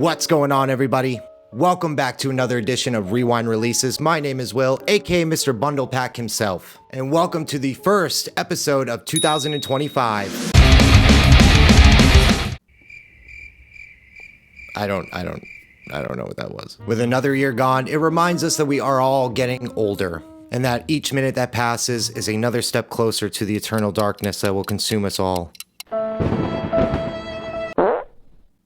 What's going on, everybody? Welcome back to another edition of Rewind Releases. My name is Will, aka Mr. Bundle Pack himself, and welcome to the first episode of 2025. I don't know what that was. With another year gone, it reminds us that we are all getting older, and that each minute that passes is another step closer to the eternal darkness that will consume us all.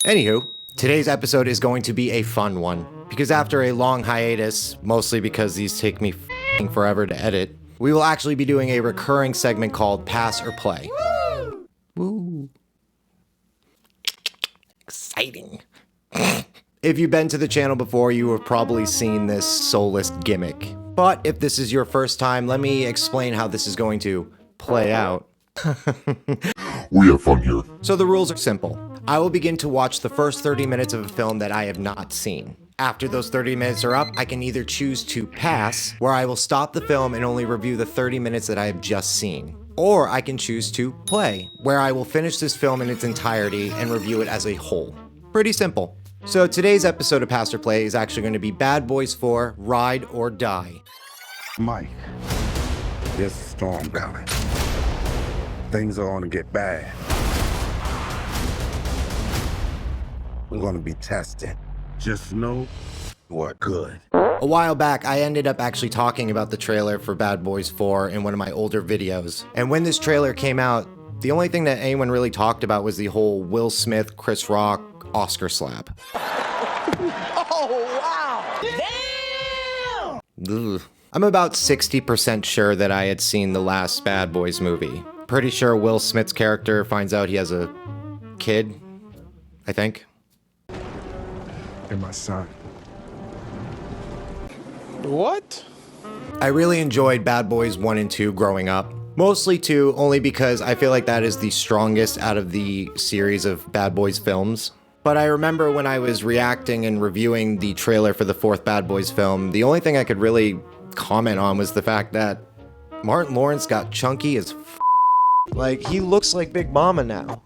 Anywho, today's episode is going to be a fun one, because after a long hiatus, mostly because these take me forever to edit, we will actually be doing a recurring segment called Pass or Play. Woo! Woo! Exciting. If you've been to the channel before, you have probably seen this soulless gimmick. But if this is your first time, let me explain how this is going to play out. We have fun here. So the rules are simple. I will begin to watch the first 30 minutes of a film that I have not seen. After those 30 minutes are up, I can either choose to pass, where I will stop the film and only review the 30 minutes that I have just seen. Or I can choose to play, where I will finish this film in its entirety and review it as a whole. Pretty simple. So today's episode of Pass or Play is actually going to be Bad Boys 4, Ride or Die. Mike, this is Storm Valley. Things are going to get bad. We're going to be tested. Just know we're good. A while back, I ended up actually talking about the trailer for Bad Boys 4 in one of my older videos. And when this trailer came out, the only thing that anyone really talked about was the whole Will Smith, Chris Rock, Oscar slap. Oh, wow! Damn! Ugh. I'm about 60% sure that I had seen the last Bad Boys movie. Pretty sure Will Smith's character finds out he has a kid, I think. And my son. What? I really enjoyed Bad Boys 1 and 2 growing up. Mostly 2, only because I feel like that is the strongest out of the series of Bad Boys films. But I remember when I was reacting and reviewing the trailer for the 4th Bad Boys film, the only thing I could really comment on was the fact that Martin Lawerneces got chunky as f***. Like, he looks like Big Mama now.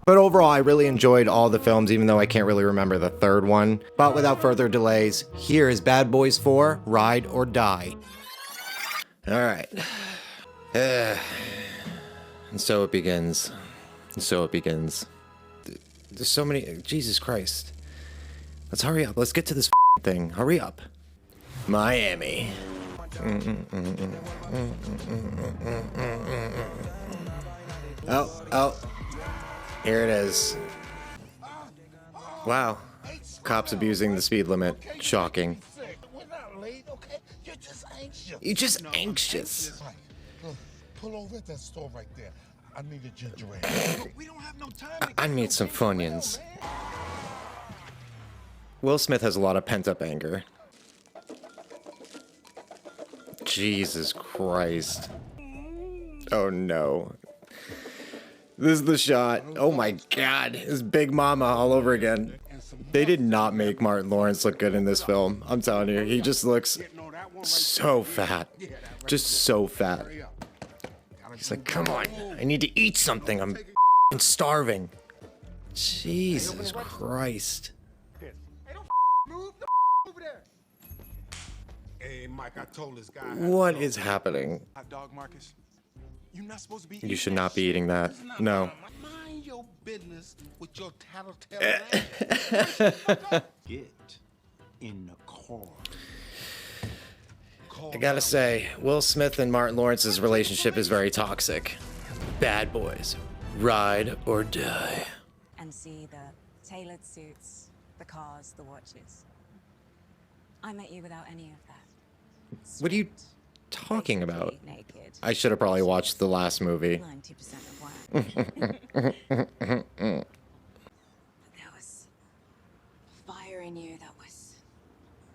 But overall, I really enjoyed all the films, even though I can't really remember the 3rd one. But without further delays, here is Bad Boys 4, Ride or Die. Alright. And so it begins. So it begins. There's so many... Jesus Christ. Let's hurry up. Let's get to this thing. Hurry up. Miami. Oh. Here it is. Wow. Cops abusing the speed limit. Shocking. You're just anxious. Pull over at that store right there. I need a ginger ale. We don't have no time. I need some Funyuns. Will Smith has a lot of pent-up anger. Jesus Christ. Oh no. This is the shot. Oh my God. It's Big Mama all over again. They did not make Martin Lawerneces look good in this film. I'm telling you, he just looks so fat. Just so fat. He's like, come on, I need to eat something. I'm starving. Jesus Christ. Hey, Mike, I told this guy. What is happening? Hot dog, Marcus. You're not supposed to be. You should not be eating that. No. Mind your business with your tattletale. Get in the car. I gotta say, Will Smith and Martin Lawerneces' relationship is very toxic. Bad boys, ride or die. And see the tailored suits, the cars, the watches. I met you without any of that. What are you talking about? Naked. I should have probably watched the last movie. 90% of work. But there was fire in you that was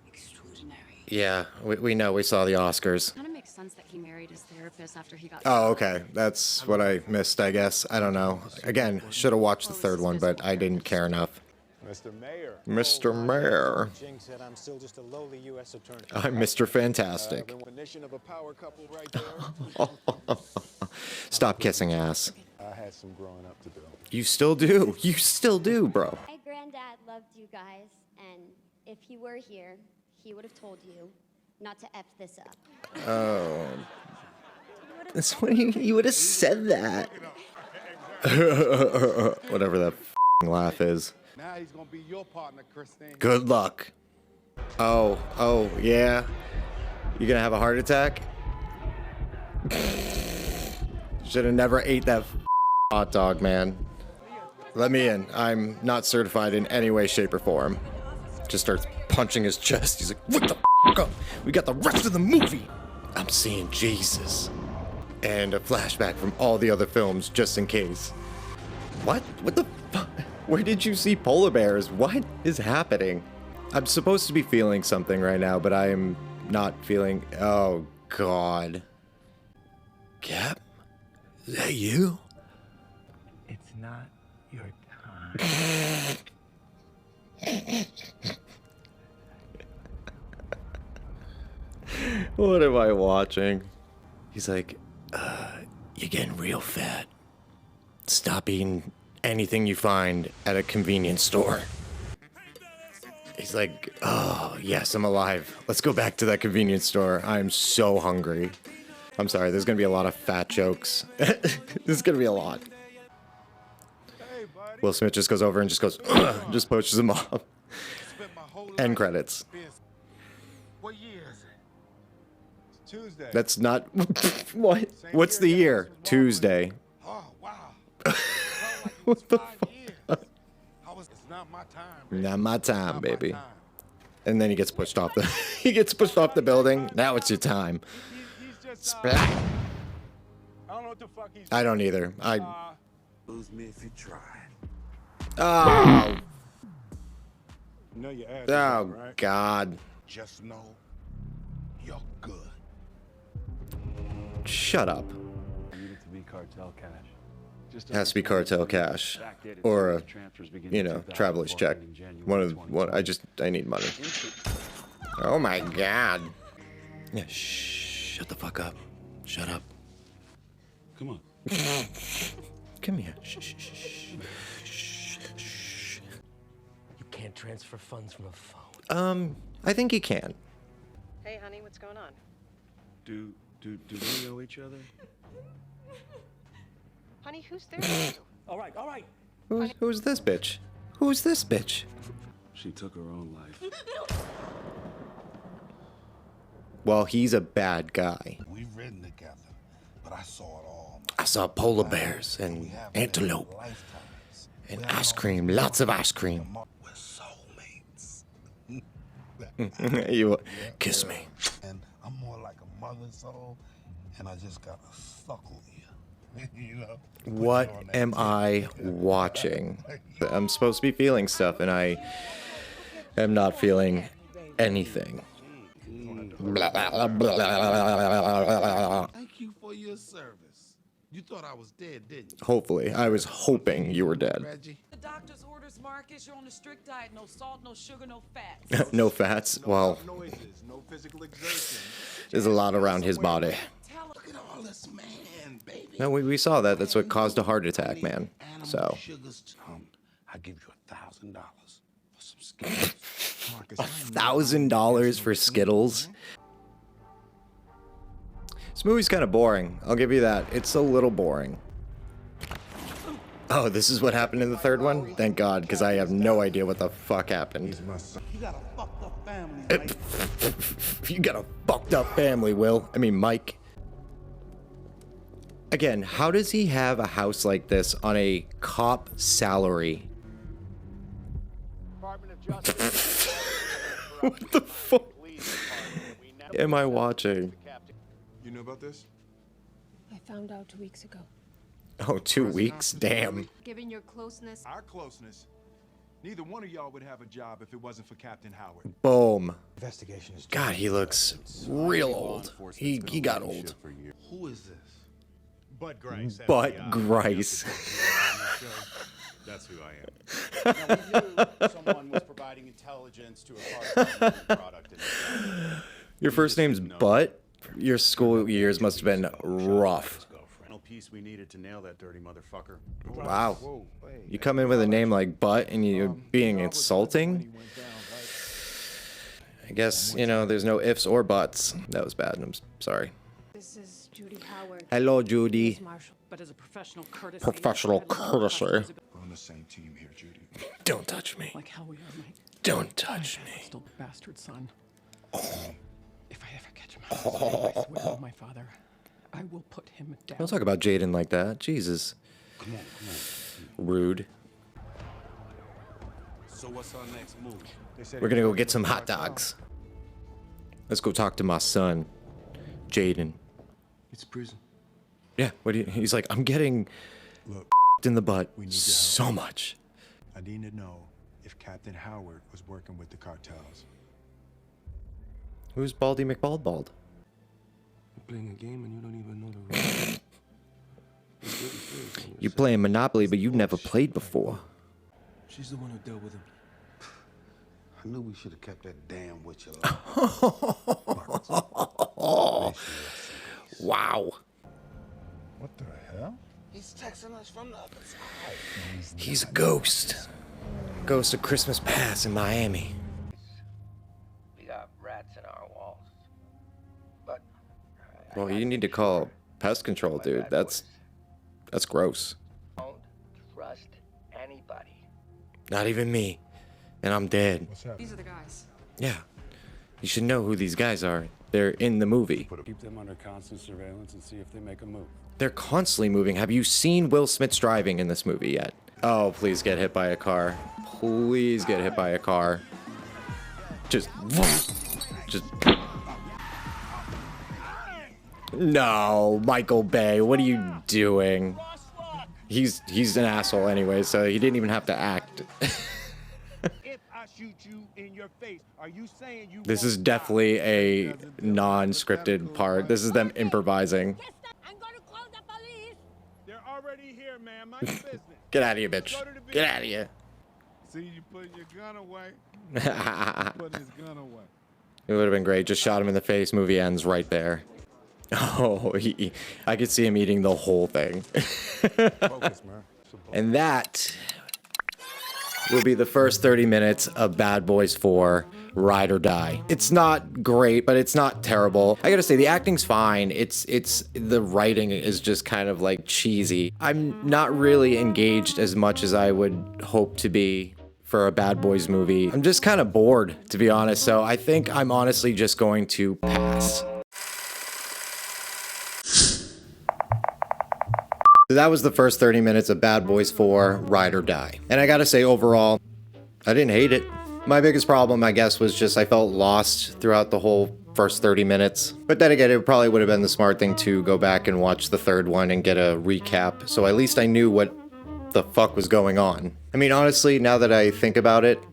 extraordinary. Yeah, we know. We saw the Oscars. Kind of makes sense that he married his therapist after he got. Oh, okay. That's what I missed, I guess. I don't know. Again, should have watched the 3rd one, but I didn't care enough. Mr. Mayor. Mr. Mayor. Jing said I'm still just a lowly U.S. attorney. I'm Mr. Fantastic. Definition of a power couple right there. Stop kissing ass. I had some growing up to do. You still do. You still do, bro. Hey, Grammy. have told you not to F this up. Oh. That's what you would have said that. Whatever that laugh is. Now he's gonna be your partner, Christine. Good luck. Oh, yeah. You gonna have a heart attack? Should have never ate that hot dog, man. Let me in. I'm not certified in any way, shape, or form. Just starts punching his chest. He's like, what the up? We got the rest of the movie. I'm seeing Jesus. And a flashback from all the other films, just in case. What? What the fuck? Where did you see polar bears? What is happening? I'm supposed to be feeling something right now, but I am not feeling... Oh, God. Cap? Is that you? It's not your time. What am I watching? He's like, you're getting real fat. Stop eating anything you find at a convenience store. He's like, oh, yes, I'm alive. Let's go back to that convenience store. I'm so hungry. I'm sorry, there's gonna be a lot of fat jokes. There's gonna be a lot. Will Smith just goes over and just goes, just pushes him off. End credits. What year is it? It's Tuesday. That's not... What? What's the year? Tuesday. Oh, wow. What the fuck? It's not my time, baby. Not my time, Not my baby. time. And then he gets pushed off the... he gets pushed off the building. Now it's your time. He's just, Splat. I don't know what the fuck he's I don't either. Lose me if you try. Oh. You know your ass is Oh, up, right? God. Just know you're good. Shut up. Need it to be cartel cash. Just Has to be cartel cash. Or a, you know, traveler's check. I need money. Oh my God. Yeah, shut the fuck up. Shut up. Come on. Come here. Shh, shh, shh, shh. You can't transfer funds from a phone. I think he can. Hey, honey, what's going on? Do we know each other? Honey, who's there with you? All right. Who's this bitch? Who's this bitch? She took her own life. Well, he's a bad guy. We've ridden together, but I saw it all. I saw polar bears and antelope and ice cream, lots of ice cream. We're soulmates. You kiss me. And I'm more like a mother's soul, and I just gotta suckle you. You know? What am I watching? I'm supposed to be feeling stuff, and I am not feeling anything. Blah, blah, blah, blah. Thank you for your service. You thought I was dead, didn't you? Hopefully. I was hoping you were dead. Reggie? The doctor's orders, Marcus, you're on a strict diet. No salt, no sugar, no fats. No fats? Well, Noises, no physical exertion. there's a lot around his body. Look at all this man, baby. No, we saw that. That's what caused a heart attack, man. So. I give you $1,000 for some Skittles. Marcus, $1,000 for Skittles? This movie's kind of boring. I'll give you that. It's a little boring. Oh, this is what happened in the third one? Thank God, because I have no idea what the fuck happened. You got a fucked up family, Mike. You got a fucked up family, Will. I mean, Mike. Again, how does he have a house like this on a cop salary? Department of Justice. What the fuck am I watching? You know about this? I found out 2 weeks ago. Oh, 2 weeks? Damn. Given your closeness, Our closeness. Neither one of y'all would have a job if it wasn't for Captain Howard. Boom. Investigation is God, he looks real old. He got old. Who is this? Bud Grice. But Grice. That's who I am. Now, we knew someone was providing intelligence to a car product. Your first name's Butt? Your school years must have been rough. No piece we needed to nail that dirty motherfucker. Wow. You come in with a name like Butt and you're being insulting? I guess, you know, there's no ifs or buts. That was bad. I'm sorry. This is Judy Howard. Hello, Judy. Marshall. But as a professional courtesy. Professional courtesy. We're on the same team here, Judy. Don't touch me. Like hell we are, Mike. Don't touch me. Still the bastard son. If I ever catch him, I swear on my father, I will put him down. Don't talk about Jaden like that. Jesus. Come on. Rude. So what's our next move? We're gonna go get some hot dogs. Let's go talk to my son, Jaden. It's prison. Yeah, what do you, he's like, I'm getting Look, in the butt we need your so help. much. I need to know if Captain Howard was working with the cartels. Who's Baldy McBaldbald? You're playing a game and you don't even know the rules. You're playing Monopoly, but you've never played before. She's the one who dealt with him. I knew we should have kept that damn witch alive. Wow. What the hell? He's texting us from the other side. He's a ghost. Ghost of Christmas Past in Miami. We got rats in our walls. But Well, you need to call pest control, dude. That's gross. don't trust anybody. Not even me. And I'm dead. What's happening? These are the guys. Yeah. You should know who these guys are. They're in the movie. Keep them under constant surveillance and see if they make a move. They're constantly moving. Have you seen Will Smith's driving in this movie yet? Oh, please get hit by a car. Please get hit by a car. Just. No, Michael Bay, what are you doing? He's an asshole anyway, so he didn't even have to act. If I shoot you in your face, are you saying you This is definitely a non-scripted part. This is them improvising. I'm gonna call the police. They're already here, man. Mind your business. Get out of here, bitch. Get out of here. See you putting your gun away. Putting his gun away. It would have been great. Just shot him in the face. Movie ends right there. Oh, I could see him eating the whole thing. Focus, man. And that will be the first 30 minutes of Bad Boys 4 Ride or Die. It's not great, but it's not terrible. I gotta say, the acting's fine. It's the writing is just kind of like cheesy. I'm not really engaged as much as I would hope to be for a Bad Boys movie. I'm just kind of bored, to be honest, so I think I'm honestly just going to pass. So that was the first 30 minutes of Bad Boys 4 Ride or Die. And I gotta say, overall, I didn't hate it. My biggest problem, I guess, was just I felt lost throughout the whole first 30 minutes. But then again, it probably would have been the smart thing to go back and watch the third one and get a recap, so at least I knew what the fuck was going on. I mean, honestly, now that I think about it,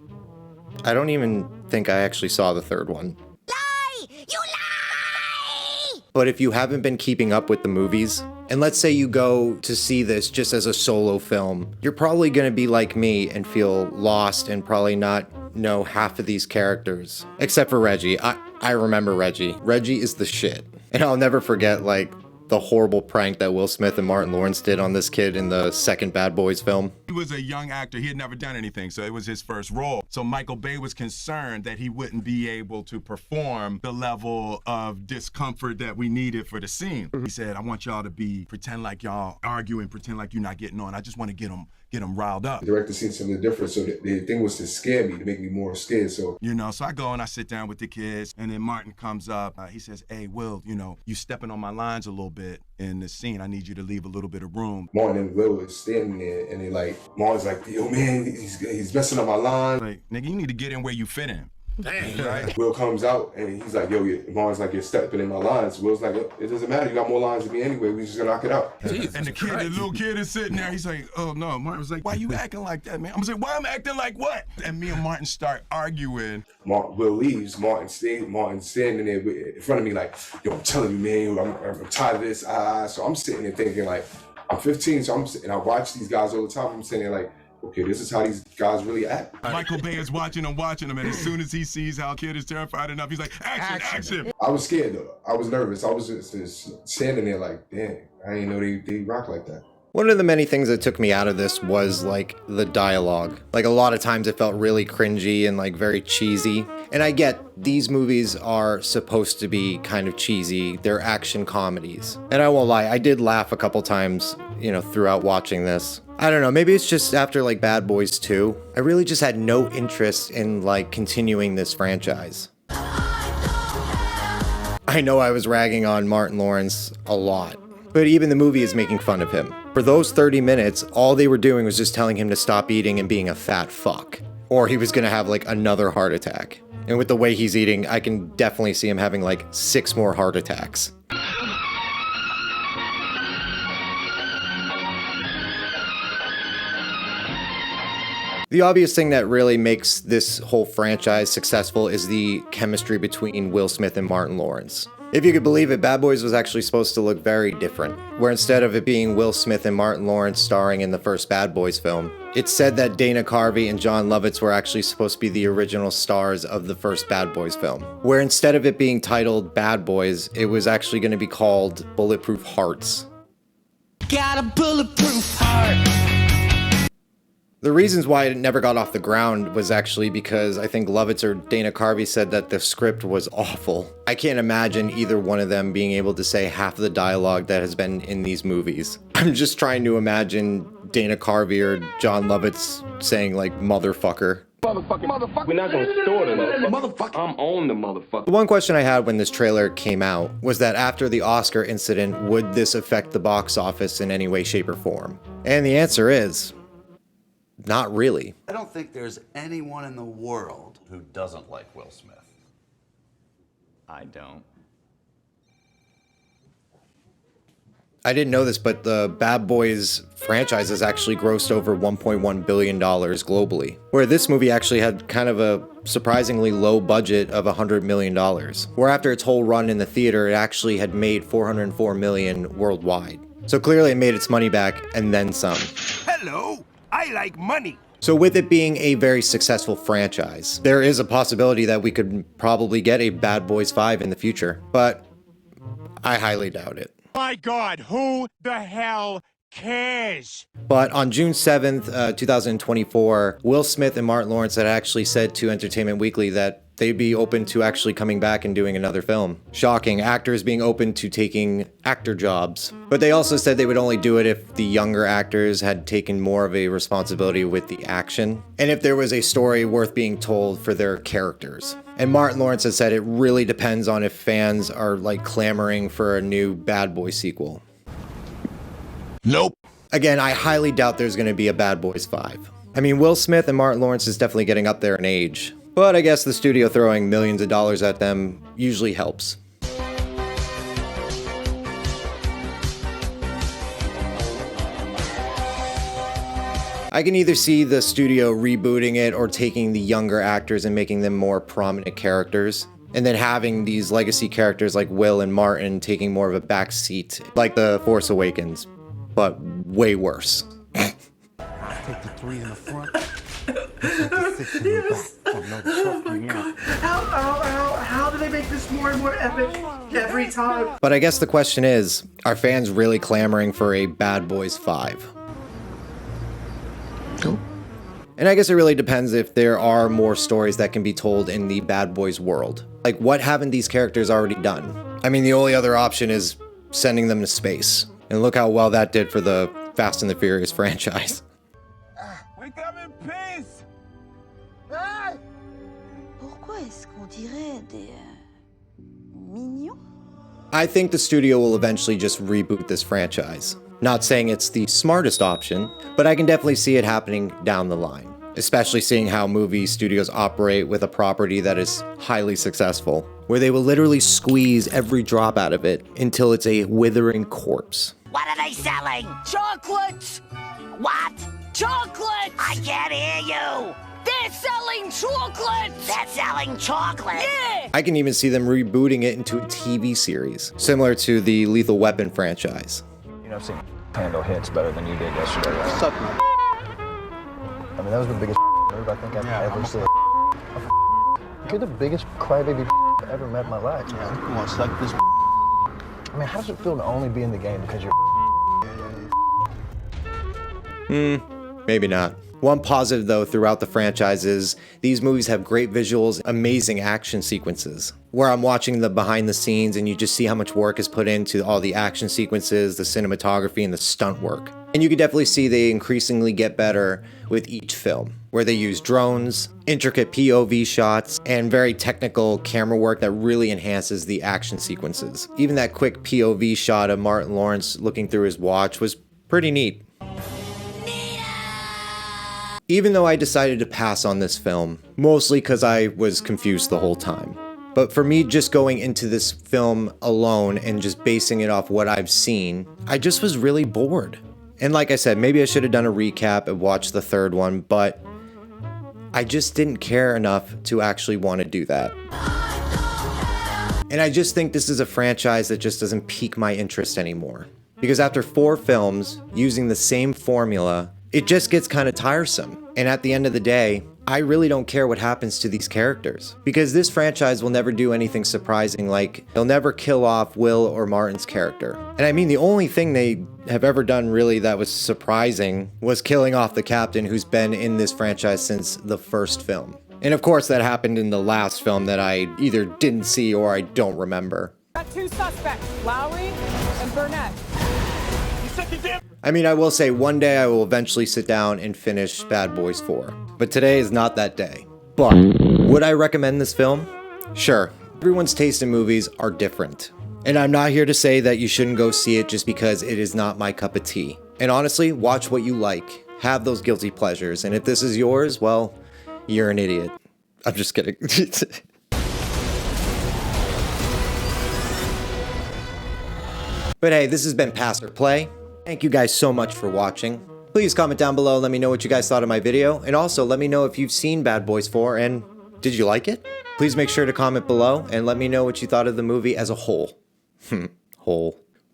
I don't even think I actually saw the third one. Lie! You lie! But if you haven't been keeping up with the movies, and let's say you go to see this just as a solo film, you're probably gonna be like me and feel lost and probably not know half of these characters. Except for Reggie. I remember Reggie. Reggie is the shit. And I'll never forget, like, the horrible prank that Will Smith and Martin Lawerneces did on this kid in the second Bad Boys film. He was a young actor. He had never done anything, so it was his first role. So Michael Bay was concerned that he wouldn't be able to perform the level of discomfort that we needed for the scene. He said, I want y'all to pretend like y'all arguing, pretend like you're not getting on. I just want to get them riled up. The director seen something different, so the thing was to scare me, to make me more scared. So So I go and I sit down with the kids, and then Martin comes up. He says, hey, Will, you stepping on my lines a little bit in the scene. I need you to leave a little bit of room. Martin and Will was standing there, and Martin's like, yo, man, he's messing up my line. Like, nigga, you need to get in where you fit in. Damn. Right? Will comes out, and he's like, yo, Martin's like, you're stepping in my lines. Will's like, it doesn't matter. You got more lines than me anyway. We just gonna knock it out. And the little kid is sitting there. He's like, oh, no. Martin was like, why you acting like that, man? I'm like, why I'm acting like what? And me and Martin start arguing. Will leaves. Martin's standing there in front of me like, yo, I'm telling you, man, I'm tired of this. So I'm sitting there thinking, like, I'm 15, so and I watch these guys all the time. I'm sitting there like, okay, this is how these guys really act. Michael Bay is watching him, and as soon as he sees how kid is terrified enough, he's like, action. I was scared, though. I was nervous. I was just standing there like, damn, I didn't know they rock like that. One of the many things that took me out of this was like the dialogue. Like a lot of times it felt really cringy and like very cheesy. And I get these movies are supposed to be kind of cheesy. They're action comedies. And I won't lie, I did laugh a couple times, you know, throughout watching this. I don't know, maybe it's just after like Bad Boys 2. I really just had no interest in like continuing this franchise. I know I was ragging on Martin Lawrence a lot, but even the movie is making fun of him. For those 30 minutes, all they were doing was just telling him to stop eating and being a fat fuck. Or he was gonna have like another heart attack. And with the way he's eating, I can definitely see him having like 6 more heart attacks. The obvious thing that really makes this whole franchise successful is the chemistry between Will Smith and Martin Lawrence. If you could believe it, Bad Boys was actually supposed to look very different, where instead of it being Will Smith and Martin Lawrence starring in the first Bad Boys film, it's said that Dana Carvey and Jon Lovitz were actually supposed to be the original stars of the first Bad Boys film, where instead of it being titled Bad Boys, it was actually going to be called Bulletproof Hearts. Got a bulletproof heart. The reasons why it never got off the ground was actually because I think Lovitz or Dana Carvey said that the script was awful. I can't imagine either one of them being able to say half of the dialogue that has been in these movies. I'm just trying to imagine Dana Carvey or Jon Lovitz saying like motherfucker. Motherfucker. We're not gonna store the motherfucker. I'm on the motherfucker. The one question I had when this trailer came out was that after the Oscar incident, would this affect the box office in any way, shape, or form? And the answer is, not really. I don't think there's anyone in the world who doesn't like Will Smith. I don't. I didn't know this, but the Bad Boys franchise has actually grossed over $1.1 billion globally, where this movie actually had kind of a surprisingly low budget of $100 million, where after its whole run in the theater, it actually had made $404 million worldwide. So clearly it made its money back and then some. Hello, I like money. So with it being a very successful franchise, there is a possibility that we could probably get a Bad Boys 5 in the future, but I highly doubt it. My God, who the hell cares? But on June 7th, 2024, Will Smith and Martin Lawrence had actually said to Entertainment Weekly that they'd be open to actually coming back and doing another film. Shocking, actors being open to taking actor jobs. But they also said they would only do it if the younger actors had taken more of a responsibility with the action, and if there was a story worth being told for their characters. And Martin Lawrence has said it really depends on if fans are like clamoring for a new Bad Boy sequel. Nope. Again, I highly doubt there's going to be a Bad Boys 5. I mean, Will Smith and Martin Lawrence is definitely getting up there in age, but I guess the studio throwing millions of dollars at them usually helps. I can either see the studio rebooting it or taking the younger actors and making them more prominent characters, and then having these legacy characters like Will and Martin taking more of a back seat, like The Force Awakens, but way worse. Take the 3 in the front, take the 6 in the back. Another truck coming out. How do they make this more and more epic every time? But I guess the question is, are fans really clamoring for a Bad Boys 5? Nope. And I guess it really depends if there are more stories that can be told in the Bad Boys world. Like, what haven't these characters already done? I mean, the only other option is sending them to space. And look how well that did for the Fast and the Furious franchise. We come in peace. Pourquoi est-ce qu'on dirait des mignons? I think the studio will eventually just reboot this franchise. Not saying it's the smartest option, but I can definitely see it happening down the line, especially seeing how movie studios operate with a property that is highly successful, where they will literally squeeze every drop out of it until it's a withering corpse. What are they selling? Chocolates! What? Chocolate! I can't hear you! They're selling chocolates! They're selling chocolate? Yeah! I can even see them rebooting it into a TV series, similar to the Lethal Weapon franchise. You know, I've seen handle hits better than you did yesterday, right? What's up, man? I mean, that was the biggest move I think I've ever seen. You're the biggest crybaby I've ever met in my life. Yeah, come on, suck this. I mean, how does it feel to only be in the game because you're Maybe not. One positive though throughout the franchise is these movies have great visuals, amazing action sequences. Where I'm watching the behind the scenes and you just see how much work is put into all the action sequences, the cinematography, and the stunt work. And you can definitely see they increasingly get better with each film, where they use drones, intricate POV shots, and very technical camera work that really enhances the action sequences. Even that quick POV shot of Martin Lawrence looking through his watch was pretty neat. Even though I decided to pass on this film, mostly because I was confused the whole time. But for me, just going into this film alone and just basing it off what I've seen, I just was really bored. And like I said, maybe I should have done a recap and watched the third one, but I just didn't care enough to actually want to do that. And I just think this is a franchise that just doesn't pique my interest anymore. Because after 4 films using the same formula, it just gets kind of tiresome. And at the end of the day, I really don't care what happens to these characters. Because this franchise will never do anything surprising, like they'll never kill off Will or Martin's character. And I mean, the only thing they have ever done really that was surprising was killing off the captain who's been in this franchise since the first film. And of course that happened in the last film that I either didn't see or I don't remember. Got 2 suspects, Lowry and Burnett. I mean, I will say one day I will eventually sit down and finish Bad Boys 4. But today is not that day. But would I recommend this film? Sure. Everyone's taste in movies are different. And I'm not here to say that you shouldn't go see it just because it is not my cup of tea. And honestly, watch what you like. Have those guilty pleasures. And if this is yours, well, you're an idiot. I'm just kidding. But hey, this has been Pass or Play. Thank you guys so much for watching. Please comment down below, let me know what you guys thought of my video, and also let me know if you've seen Bad Boys 4 and did you like it? Please make sure to comment below and let me know what you thought of the movie as a whole.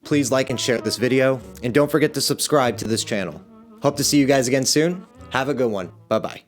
Please like and share this video, and don't forget to subscribe to this channel. Hope to see you guys again soon. Have a good one. Bye-bye.